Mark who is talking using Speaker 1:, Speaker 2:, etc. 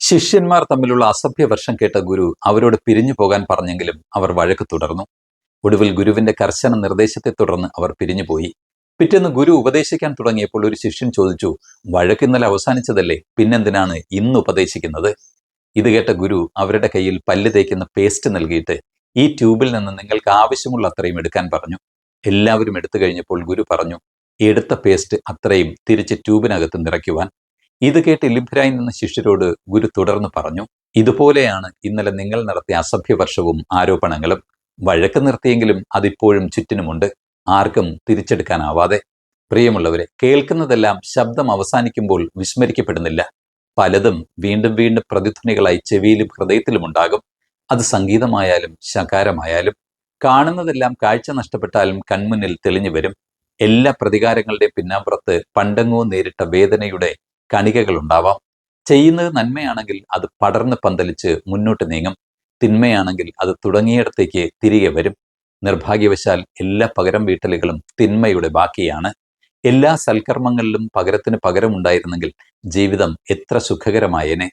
Speaker 1: ശിഷ്യന്മാർ തമ്മിലുള്ള അസഭ്യവർഷം കേട്ട ഗുരു അവരോട് പിരിഞ്ഞു പോകാൻ പറഞ്ഞെങ്കിലും അവർ വഴക്ക് തുടർന്നു. ഒടുവിൽ ഗുരുവിന്റെ കർശന നിർദ്ദേശത്തെ തുടർന്ന് അവർ പിരിഞ്ഞുപോയി. പിറ്റേന്ന് ഗുരു ഉപദേശിക്കാൻ തുടങ്ങിയപ്പോൾ ഒരു ശിഷ്യൻ ചോദിച്ചു, വഴക്ക് ഇന്നലെ അവസാനിച്ചതല്ലേ, പിന്നെന്തിനാണ് ഇന്ന് ഉപദേശിക്കുന്നത്? ഇത് കേട്ട ഗുരു അവരുടെ കയ്യിൽ പല്ല് തേക്കുന്ന പേസ്റ്റ് നൽകിയിട്ട് ഈ ട്യൂബിൽ നിന്ന് നിങ്ങൾക്ക് ആവശ്യമുള്ള അത്രയും എടുക്കാൻ പറഞ്ഞു. എല്ലാവരും എടുത്തു കഴിഞ്ഞപ്പോൾ ഗുരു പറഞ്ഞു, എടുത്ത പേസ്റ്റ് അത്രയും തിരിച്ച് ട്യൂബിനകത്ത് നിറയ്ക്കുവാൻ. ഇത് കേട്ട് ലഭ്യരായി നിന്ന ശിഷ്യരോട് ഗുരു തുടർന്ന് പറഞ്ഞു, ഇതുപോലെയാണ് ഇന്നലെ നിങ്ങൾ നടത്തിയ അസഭ്യവർഷവും ആരോപണങ്ങളും. വഴക്ക് നിർത്തിയെങ്കിലും അതിപ്പോഴും ചുറ്റിനുമുണ്ട്, ആർക്കും തിരിച്ചെടുക്കാനാവാതെ. പ്രിയമുള്ളവരെ, കേൾക്കുന്നതെല്ലാം ശബ്ദം അവസാനിക്കുമ്പോൾ വിസ്മരിക്കപ്പെടുന്നില്ല. പലതും വീണ്ടും വീണ്ടും പ്രതിധ്വനികളായി ചെവിയിലും ഹൃദയത്തിലും ഉണ്ടാകും. അത് സംഗീതമായാലും ശകാരമായാലും. കാണുന്നതെല്ലാം കാഴ്ച നഷ്ടപ്പെട്ടാലും കൺമുന്നിൽ തെളിഞ്ഞു വരും. എല്ലാ പ്രതികാരങ്ങളുടെയും പിന്നാമ്പുറത്ത് പണ്ടെങ്ങോ നേരിട്ട വേദനയുടെ കണികകളുണ്ടാവാം. ചെയ്യുന്നത് നന്മയാണെങ്കിൽ അത് പടർന്ന് പന്തലിച്ച് മുന്നോട്ട് നീങ്ങും. തിന്മയാണെങ്കിൽ അത് തുടങ്ങിയിടത്തേക്ക് തിരികെ വരും. നിർഭാഗ്യവശാൽ എല്ലാ പകരം വീട്ടലുകളും തിന്മയുടെ ബാക്കിയാണ്. എല്ലാ സൽക്കർമ്മങ്ങളിലും പകരത്തിന് പകരമുണ്ടായിരുന്നെങ്കിൽ ജീവിതം എത്ര സുഖകരമായേനെ.